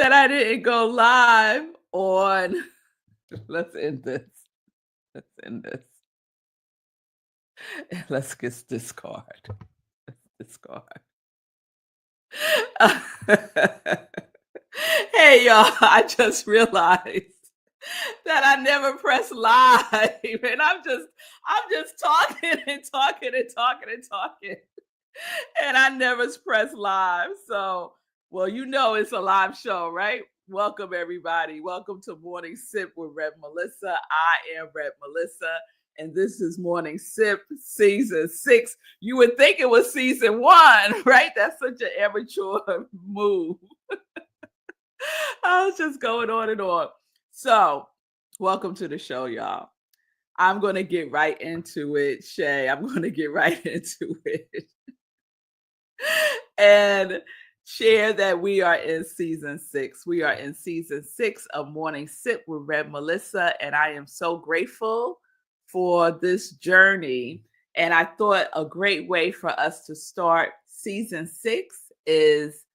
that I didn't go live on. Let's end this. Let's end this. Let's get this card. This card. Hey y'all, I just realized that I never press live and I'm just talking and talking and talking and talking. And I never press live. So, well, it's a live show, right? Welcome, everybody. Welcome to Morning Sip with Rev Melissa. I am Rev Melissa, and this is Morning Sip Season 6. You would think it was Season 1, right? That's such an amateur move. I was just going on and on. So, welcome to the show, y'all. I'm going to get right into it, Shay. I'm going to get right into it. And share that we are in season 6. We are in season 6 of Morning Sip with Rev Melissa, and I am so grateful for this journey. And I thought a great way for us to start season 6 is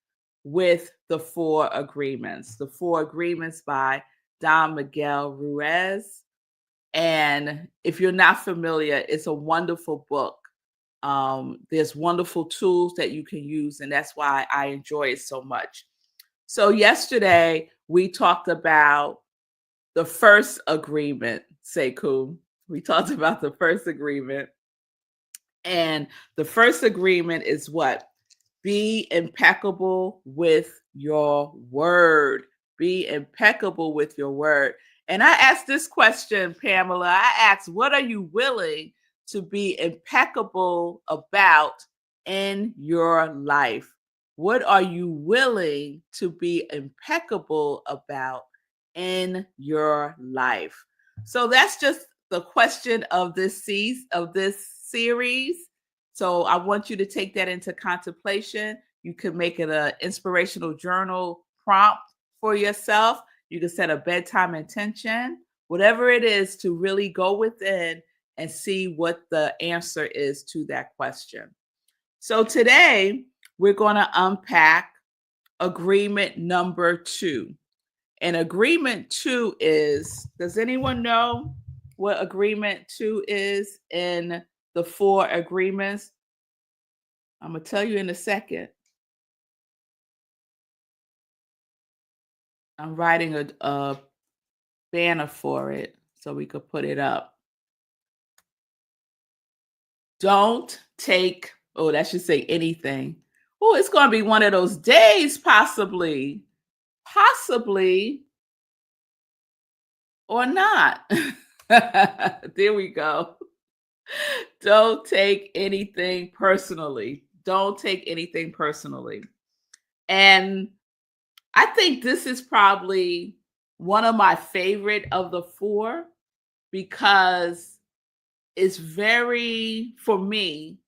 with the 4 agreements. The 4 agreements by Don Miguel Ruiz. And if you're not familiar, it's a wonderful book. There's wonderful tools that you can use, and that's why I enjoy it so much. So yesterday we talked about the first agreement, Sekou. We talked about the first agreement. And the first agreement is what? Be impeccable with your word. Be impeccable with your word. And I asked this question, Pamela. I asked, what are you willing to be impeccable about in your life? What are you willing to be impeccable about in your life? So that's just the question of this series. So I want you to take that into contemplation. You could make it an inspirational journal prompt for yourself. You can set a bedtime intention, whatever it is, to really go within and see what the answer is to that question. So today, we're going to unpack agreement number 2. And agreement 2 is, does anyone know what agreement 2 is in the 4 agreements? I'm going to tell you in a second. I'm writing a banner for it so we could put it up. Don't take, that should say anything. Oh, it's going to be one of those days, possibly, or not. There we go. Don't take anything personally. Don't take anything personally. And I think this is probably one of my favorite of the 4 because it's very, for me,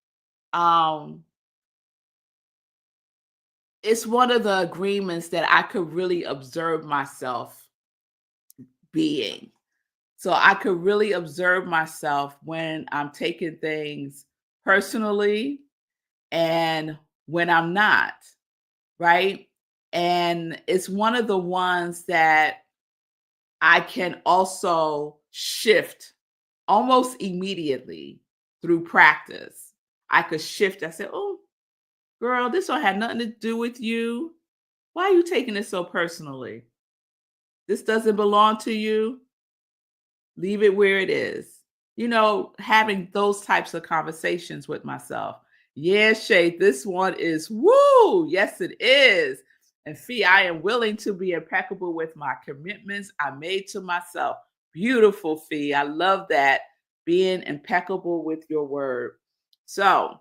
it's one of the agreements that I could really observe myself being. So I could really observe myself when I'm taking things personally and when I'm not, right? And it's one of the ones that I can also shift almost immediately through practice. I could shift. I said, oh, girl, this don't have nothing to do with you. Why are you taking it so personally? This doesn't belong to you. Leave it where it is. Having those types of conversations with myself. Yeah, Shay, this one is woo. Yes, it is. And Fee, I am willing to be impeccable with my commitments I made to myself. Beautiful, Fee. I love that. Being impeccable with your word. So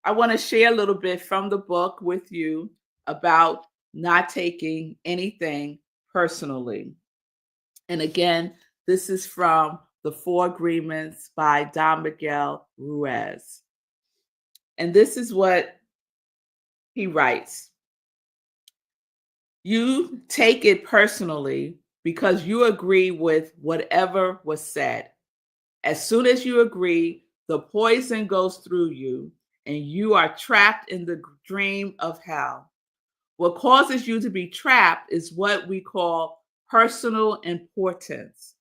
I want to share a little bit from the book with you about not taking anything personally. And again, this is from the 4 Agreements by Don Miguel Ruiz. And this is what he writes. You take it personally because you agree with whatever was said. As soon as you agree, the poison goes through you and you are trapped in the dream of hell. What causes you to be trapped is what we call personal importance.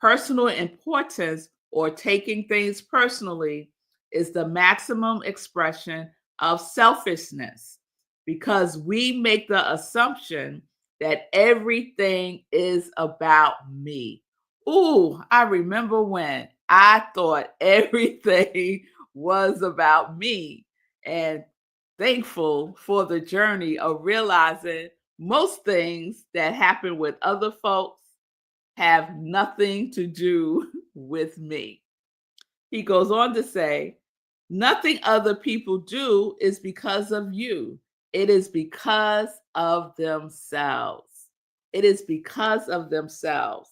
Personal importance, or taking things personally, is the maximum expression of selfishness because we make the assumption that everything is about me. Ooh, I remember when I thought everything was about me, and thankful for the journey of realizing most things that happen with other folks have nothing to do with me. He goes on to say, nothing other people do is because of you. It is because of themselves. It is because of themselves.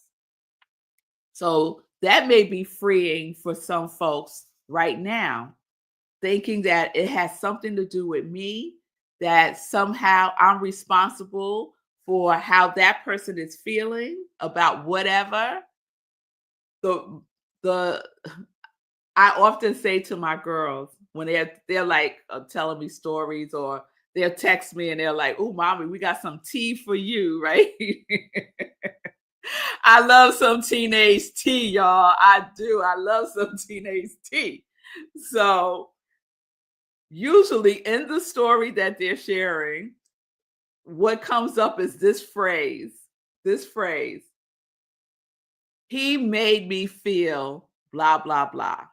So that may be freeing for some folks right now, thinking that it has something to do with me, that somehow I'm responsible for how that person is feeling about whatever. The the I often say to my girls when they're like telling me stories, or they'll text me and they're like, "Oh, mommy, we got some tea for you," right? I love some teenage tea, y'all. I do. I love some teenage tea. So usually in the story that they're sharing, what comes up is this phrase. This phrase: "He made me feel blah blah blah."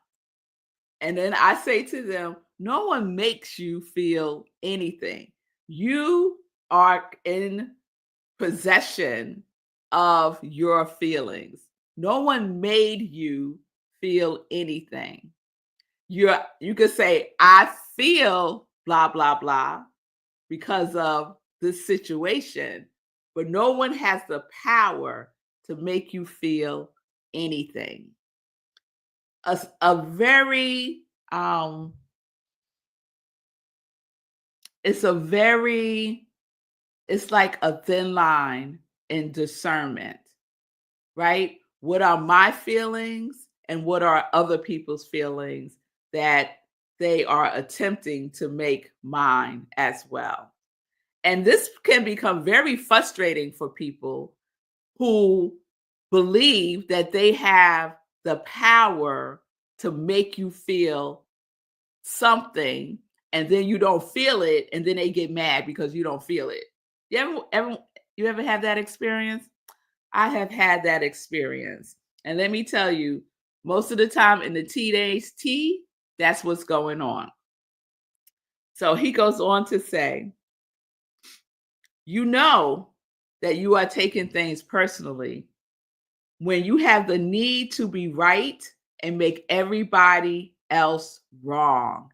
And then I say to them, no one makes you feel anything. You are in possession of your feelings. No one made you feel anything. You could say, I feel blah, blah, blah because of this situation, but no one has the power to make you feel anything. A very it's a very it's like a thin line in discernment, right? What are my feelings and what are other people's feelings that they are attempting to make mine as well? And this can become very frustrating for people who believe that they have the power to make you feel something, and then you don't feel it, and then they get mad because you don't feel it. You ever have that experience? I have had that experience. And let me tell you, most of the time in the teenage tea, that's what's going on. So he goes on to say, you know that you are taking things personally when you have the need to be right and make everybody else wrong.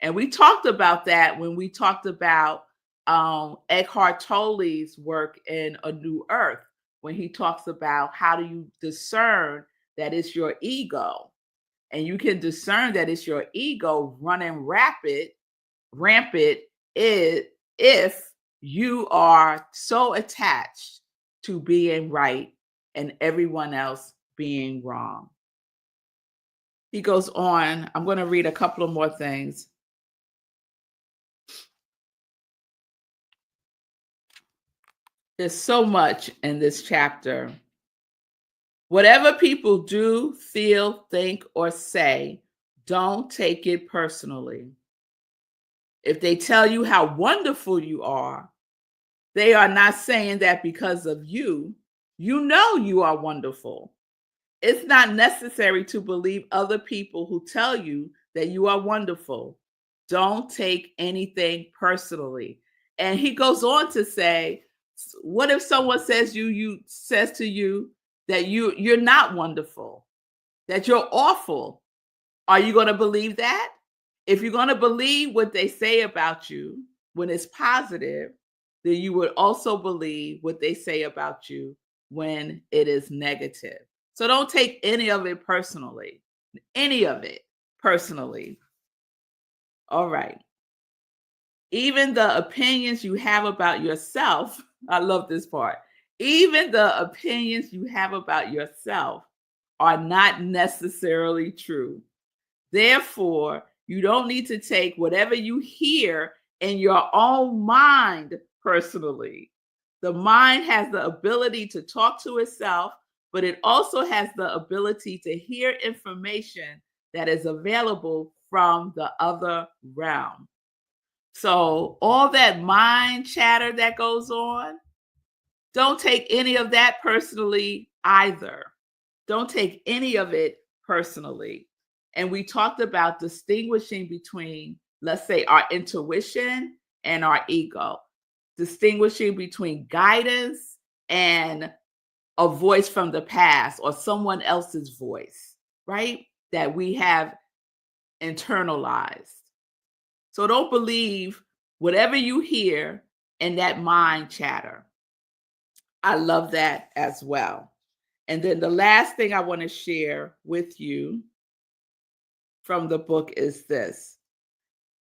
And we talked about that when we talked about Eckhart Tolle's work in A New Earth, when he talks about how do you discern that it's your ego. And you can discern that it's your ego running rampant if you are so attached to being right and everyone else being wrong. He goes on. I'm going to read a couple of more things. There's so much in this chapter. Whatever people do, feel, think, or say, don't take it personally. If they tell you how wonderful you are, they are not saying that because of you. You know you are wonderful. It's not necessary to believe other people who tell you that you are wonderful. Don't take anything personally. And he goes on to say, what if someone says to you that you're not wonderful, that you're awful? Are you going to believe that? If you're going to believe what they say about you when it's positive, then you would also believe what they say about you when it is negative. So don't take any of it personally. Any of it personally. All right. Even the opinions you have about yourself, I love this part. Even the opinions you have about yourself are not necessarily true. Therefore, you don't need to take whatever you hear in your own mind personally. The mind has the ability to talk to itself, but it also has the ability to hear information that is available from the other realm. So, all that mind chatter that goes on, don't take any of that personally either. Don't take any of it personally. And we talked about distinguishing between, let's say, our intuition and our ego, distinguishing between guidance and a voice from the past or someone else's voice, right? That we have internalized. So don't believe whatever you hear in that mind chatter. I love that as well. And then the last thing I want to share with you from the book is this: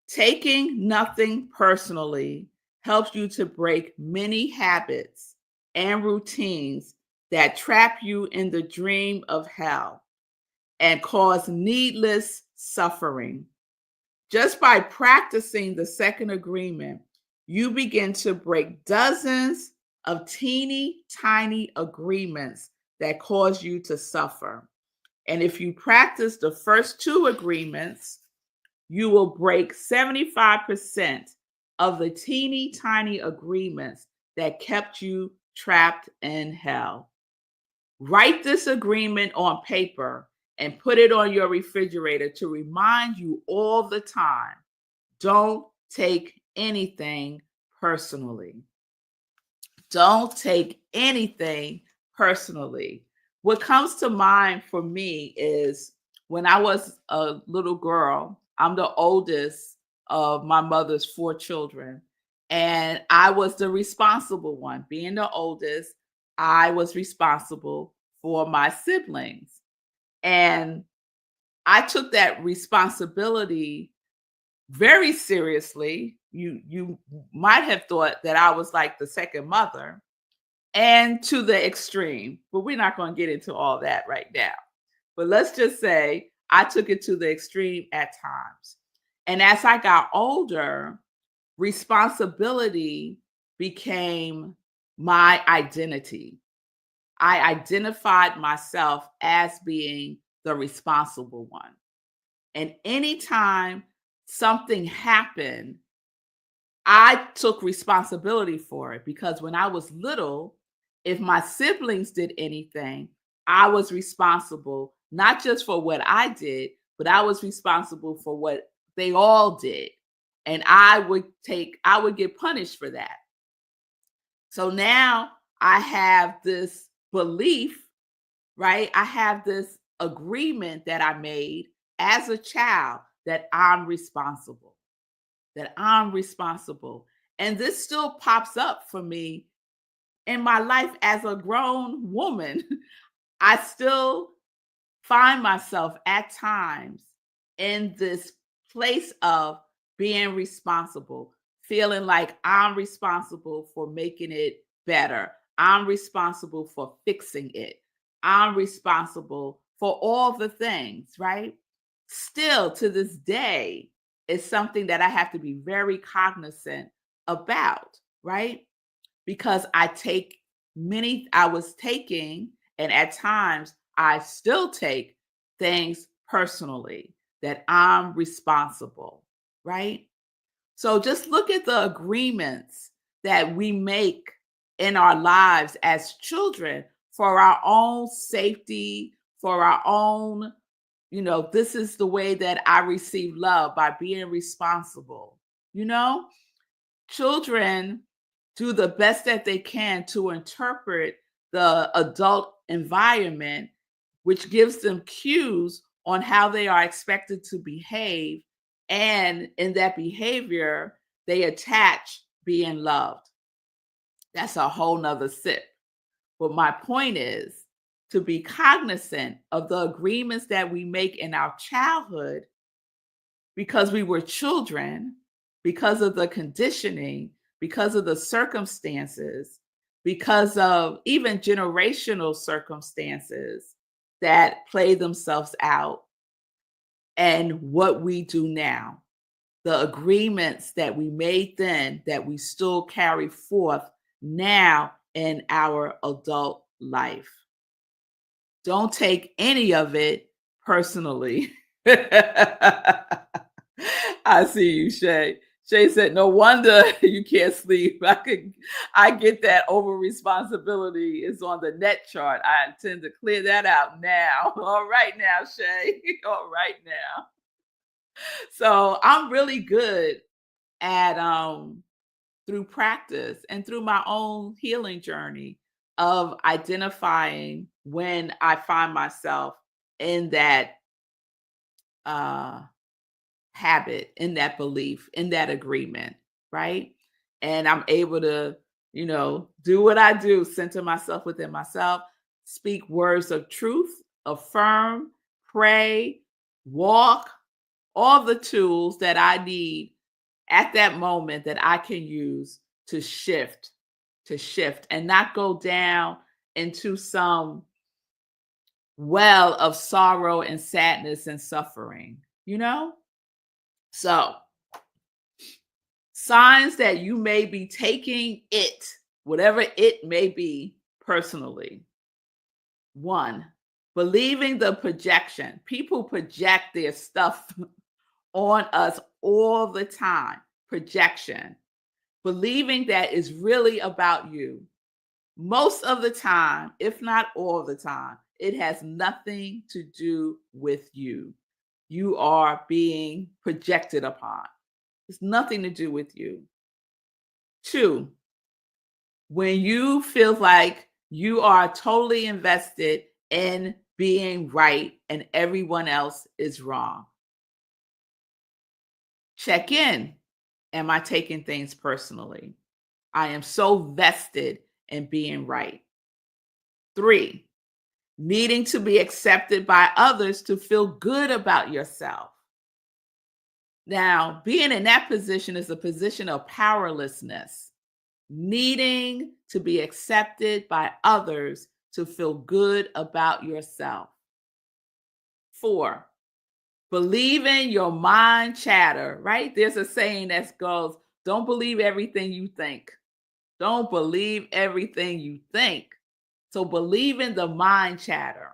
taking nothing personally helps you to break many habits and routines that trap you in the dream of hell and cause needless suffering. Just by practicing the second agreement, you begin to break dozens of teeny tiny agreements that cause you to suffer. And if you practice the first two agreements, you will break 75% of the teeny tiny agreements that kept you trapped in hell. Write this agreement on paper and put it on your refrigerator to remind you all the time: don't take anything personally. Don't take anything personally. What comes to mind for me is when I was a little girl. I'm the oldest of my mother's 4 children, and I was the responsible one. Being the oldest, I was responsible for my siblings. And I took that responsibility very seriously. You might have thought that I was like the second mother, and to the extreme, but we're not going to get into all that right now. But let's just say I took it to the extreme at times. And as I got older, responsibility became my identity. I identified myself as being the responsible one. And anytime something happened, I took responsibility for it, because when I was little, if my siblings did anything, I was responsible, not just for what I did, but I was responsible for what they all did. And I would get punished for that. So now I have this belief, right? I have this agreement that I made as a child that I'm responsible, that I'm responsible. And this still pops up for me in my life as a grown woman. I still find myself at times in this place of being responsible, feeling like I'm responsible for making it better. I'm responsible for fixing it. I'm responsible for all the things, right? Still to this day, it's something that I have to be very cognizant about, right? Because I was taking, and at times I still take things personally, that I'm responsible, right? So just look at the agreements that we make in our lives as children for our own safety, for our own, this is the way that I receive love, by being responsible. Children do the best that they can to interpret the adult environment, which gives them cues on how they are expected to behave. And in that behavior, they attach being loved. That's a whole nother sip. But my point is to be cognizant of the agreements that we make in our childhood, because we were children, because of the conditioning, because of the circumstances, because of even generational circumstances that play themselves out, and what we do now. the agreements that we made then that we still carry forth now in our adult life. Don't take any of it personally. I see you, Shay. Shay said, "No wonder you can't sleep." I get that over responsibility is on the net chart. I intend to clear that out now. All right, now, Shay. All right, now. So I'm really good at through practice and through my own healing journey of identifying when I find myself in that uh habit, in that belief, in that agreement, right? And I'm able to, do what I do, center myself within myself, speak words of truth, affirm, pray, walk, all the tools that I need at that moment that I can use to shift and not go down into some well of sorrow and sadness and suffering, you know? So, signs that you may be taking it, whatever it may be, personally. One, believing the projection. People project their stuff on us all the time. Projection. Believing that is really about you. Most of the time, if not all the time, it has nothing to do with you. You are being projected upon. It's nothing to do with you. Two, when you feel like you are totally invested in being right and everyone else is wrong. Check in. Am I taking things personally? I am so vested in being right. Three, needing to be accepted by others to feel good about yourself. Now, being in that position is a position of powerlessness, needing to be accepted by others to feel good about yourself. Four, believing your mind chatter, right? There's a saying that goes, don't believe everything you think. Don't believe everything you think. So believe in the mind chatter.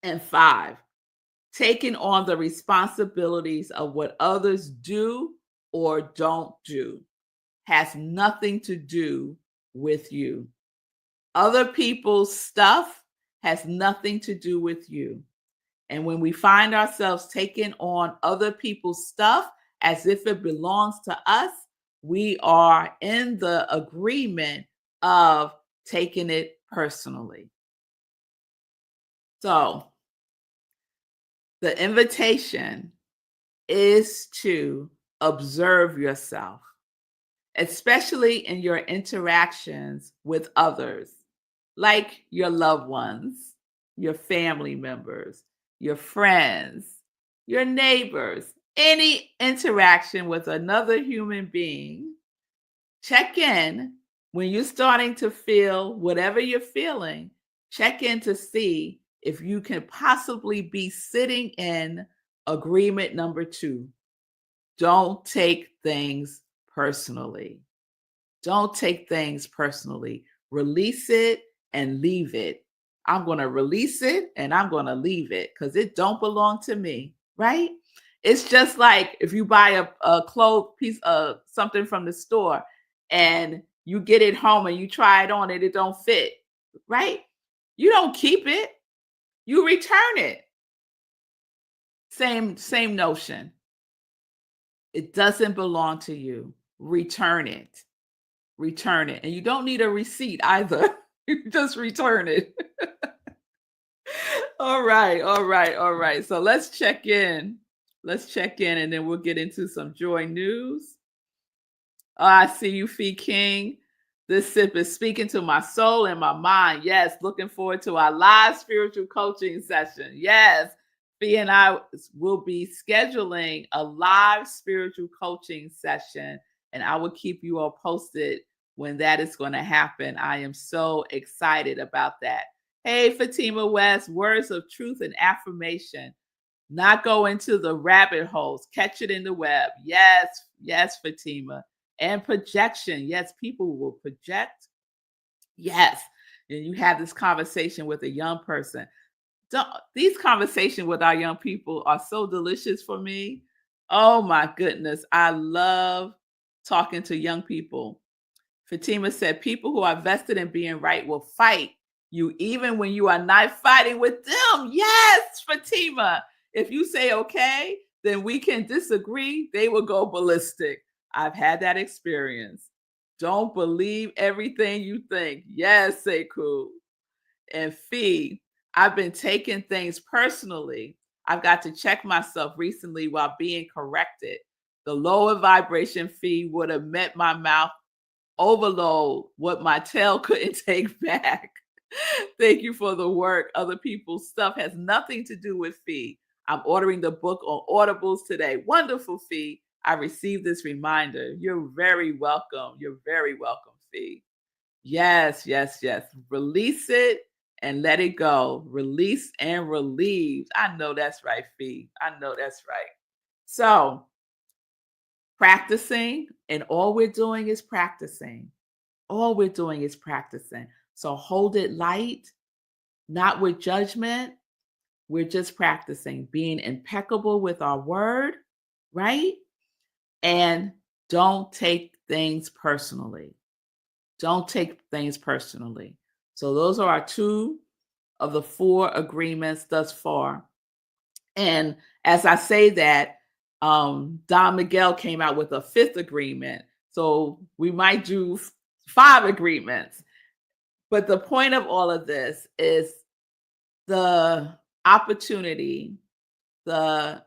And five, taking on the responsibilities of what others do or don't do has nothing to do with you. Other people's stuff has nothing to do with you. And when we find ourselves taking on other people's stuff as if it belongs to us, we are in the agreement of taking it personally. So the invitation is to observe yourself, especially in your interactions with others, like your loved ones, your family members, your friends, your neighbors, any interaction with another human being. Check in when you're starting to feel whatever you're feeling. Check in to see if you can possibly be sitting in agreement number 2. Don't take things personally. Don't take things personally. Release it and leave it. I'm going to release it and I'm going to leave it because it don't belong to me, right? It's just like if you buy a clothes piece of something from the store and you get it home and you try it on and it don't fit, right? You don't keep it. You return it. Same notion. It doesn't belong to you. Return it. Return it. And you don't need a receipt either. You just return it. All right. So let's check in. And then we'll get into some joy news. Oh, I see you, Fee King. This sip is speaking to my soul and my mind. Yes, looking forward to our live spiritual coaching session. Yes, Fee and I will be scheduling a live spiritual coaching session, and I will keep you all posted when that is going to happen. I am so excited about that. Hey, Fatima West, words of truth and affirmation. not go into the rabbit holes, catch it in the web. Yes, yes, Fatima. And projection. Yes, people will project. Yes. And you have this conversation with a young person. These conversations with our young people are so delicious for me. Oh my goodness. I love talking to young people. Fatima said, people who are vested in being right will fight you even when you are not fighting with them. Yes, Fatima. If you say, okay, then we can disagree, they will go ballistic. I've had that experience. Don't believe everything you think. Yes, Sekou. And Fee, I've been taking things personally. I've got to check myself recently while being corrected. The lower vibration Fee would have met my mouth overload what my tail couldn't take back. Thank you for the work. Other people's stuff has nothing to do with Fee. I'm ordering the book on Audibles today. Wonderful, Fee. I received this reminder. You're very welcome. You're very welcome, Fee. Yes, yes, yes. Release it and let it go. Release and relieve. I know that's right, Fee. I know that's right. So, practicing, and all we're doing is practicing. All we're doing is practicing. So hold it light, not with judgment. We're just practicing being impeccable with our word, right? And don't take things personally. Don't take things personally. So those are our 2 of the 4 agreements thus far. And as I say that, Don Miguel came out with a 5th agreement. So we might do 5 agreements. But the point of all of this is the opportunity, the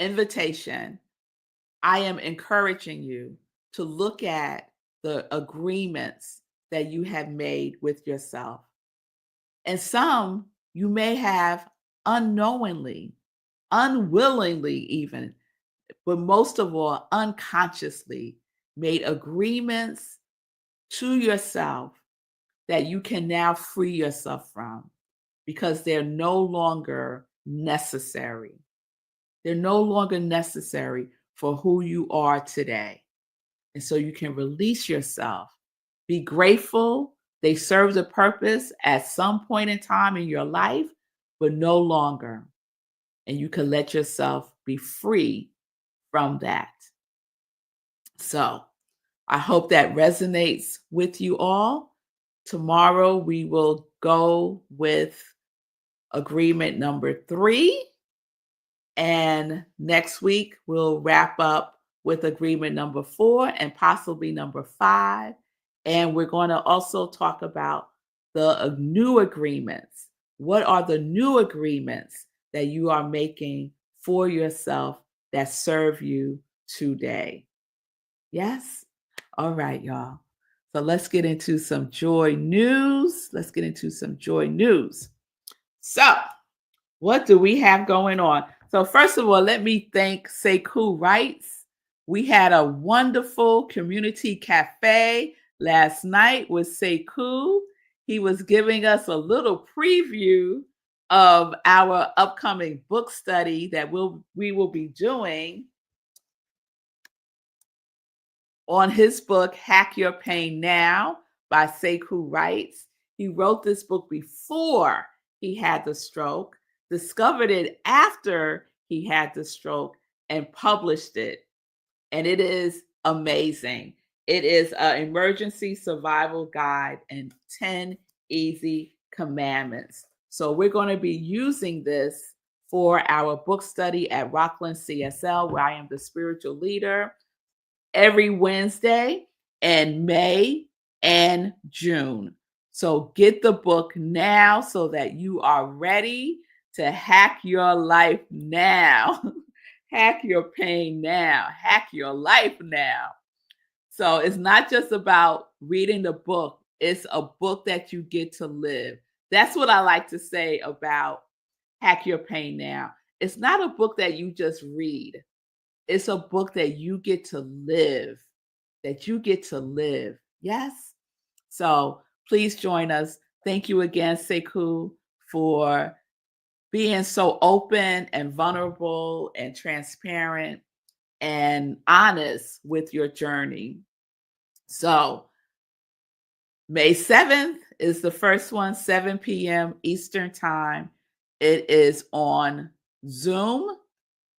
invitation. I am encouraging you to look at the agreements that you have made with yourself. And some you may have unknowingly, unwillingly, even, but most of all, unconsciously made agreements to yourself that you can now free yourself from because they're no longer necessary. They're no longer necessary for who you are today. And so you can release yourself. Be grateful. They served a purpose at some point in time in your life, but no longer. And you can let yourself be free from that. So I hope that resonates with you all. Tomorrow we will go with agreement number 3. And next week we'll wrap up with agreement number 4 and possibly number 5. And we're going to also talk about the new agreements. What are the new agreements that you are making for yourself that serve you today? Yes? All right, y'all. So let's get into some joy news. Let's get into some joy news. So, what do we have going on? So, first of all, let me thank Sekou Wrights. We had a wonderful community cafe last night with Sekou. He was giving us a little preview of our upcoming book study that we will be doing on his book, Hack Your Pain Now by Sekou Wrights. He wrote this book before he had the stroke, discovered it after he had the stroke, and published it. And it is amazing. It is an emergency survival guide and 10 easy commandments. So we're going to be using this for our book study at Rockland CSL, where I am the spiritual leader, every Wednesday in May and June. So get the book now so that you are ready to hack your life now. Hack your pain now. Hack your life now. So it's not just about reading the book. It's a book that you get to live. That's what I like to say about Hack Your Pain Now. It's not a book that you just read. It's a book that you get to live, that you get to live. Yes? So please join us. Thank you again, Sekou, for being so open and vulnerable and transparent and honest with your journey. So May 7th is the first one, 7 p.m. Eastern Time. It is on Zoom.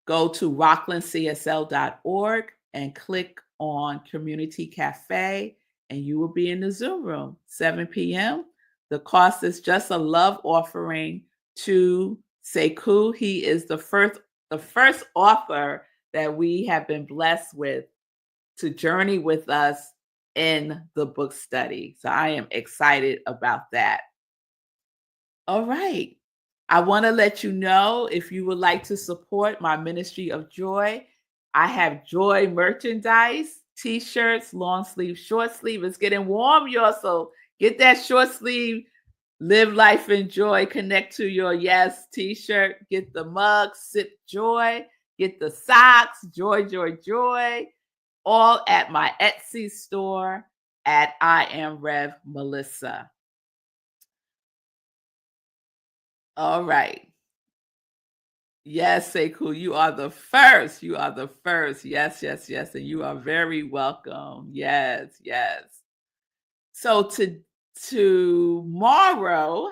Go to rocklandcsl.org and click on Community Cafe, and you will be in the Zoom room, 7 p.m. The cost is just a love offering to Sekou. He is the first author that we have been blessed with to journey with us in the book study. So I am excited about that. All right. I want to let you know, if you would like to support my ministry of joy, I have joy merchandise, t-shirts, long sleeve, short sleeve. It's getting warm, y'all. So get that short sleeve, live life in joy, connect to your yes t-shirt, get the mug, sip joy, get the socks, joy, joy, joy, all at my Etsy store at I Am Rev Melissa. All right. Yes, Sekou, you are the first. You are the first. Yes, yes, yes. And you are very welcome. Yes, yes. So tomorrow,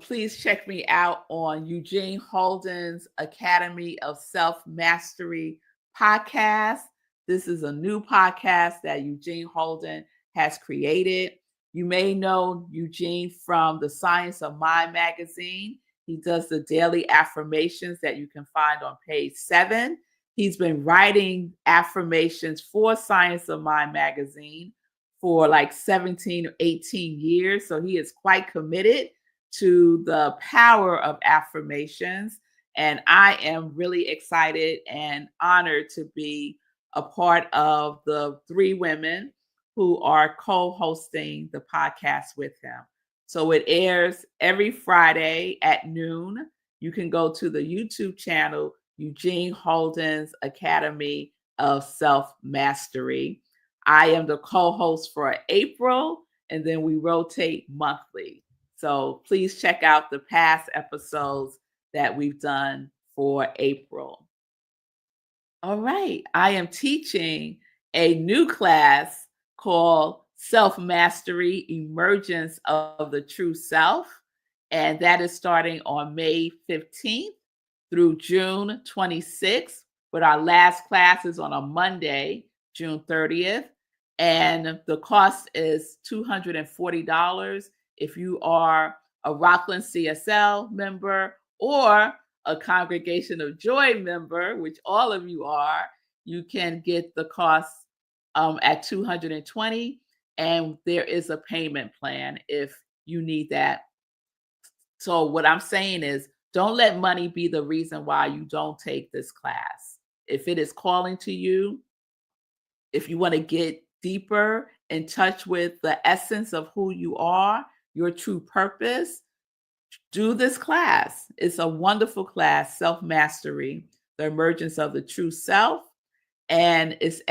please check me out on Eugene Holden's Academy of Self-Mastery podcast. This is a new podcast that Eugene Holden has created. You may know Eugene from the Science of Mind magazine. He does the daily affirmations that you can find on page 7. He's been writing affirmations for Science of Mind magazine for like 17 or 18 years. So he is quite committed to the power of affirmations. And I am really excited and honored to be a part of the 3 women who are co-hosting the podcast with him. So it airs every Friday at noon. You can go to the YouTube channel, Eugene Holden's Academy of Self-Mastery. I am the co-host for April, and then we rotate monthly. So please check out the past episodes that we've done for April. All right. I am teaching a new class called Self-Mastery, Emergence of the True Self. And that is starting on May 15th through June 26th. But our last class is on a Monday, June 30th. And the cost is $240 if you are a Rockland CSL member or a Congregation of Joy member, which all of you are. You can get the cost at $220, and there is a payment plan if you need that. So what I'm saying is, don't let money be the reason why you don't take this class. If it is calling to you, if you want to get deeper in touch with the essence of who you are, your true purpose, do this class. It's a wonderful class, Self-Mastery, the Emergence of the True Self. And it's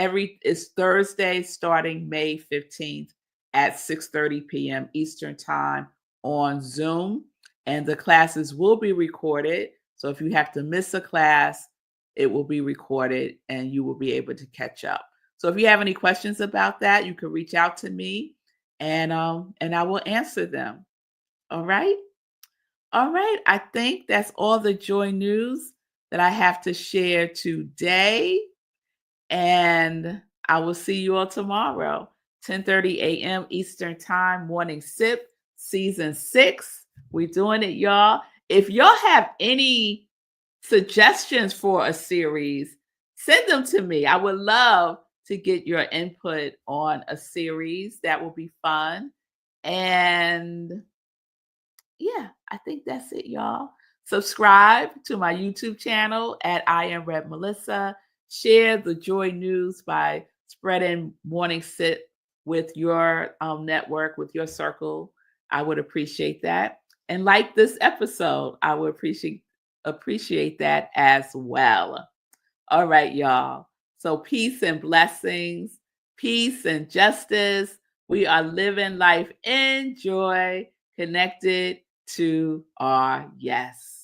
Thursday starting May 15th at 6:30 p.m. Eastern Time on Zoom. And the classes will be recorded. So if you have to miss a class, it will be recorded and you will be able to catch up. So if you have any questions about that, you can reach out to me and I will answer them. All right. All right. I think that's all the joy news that I have to share today. And I will see you all tomorrow, 10:30 a.m. Eastern Time, Morning Sip, Season 6. We're doing it, y'all. If y'all have any suggestions for a series, send them to me. I would love to get your input on a series. That will be fun. And yeah, I think that's it, y'all. Subscribe to my YouTube channel at I Am Rev Melissa. Share the joy news by spreading Morning Sit with your network, with your circle. I would appreciate that. And like this episode, I would appreciate that as well. All right, y'all. So peace and blessings, peace and justice. We are living life in joy, connected to our yes.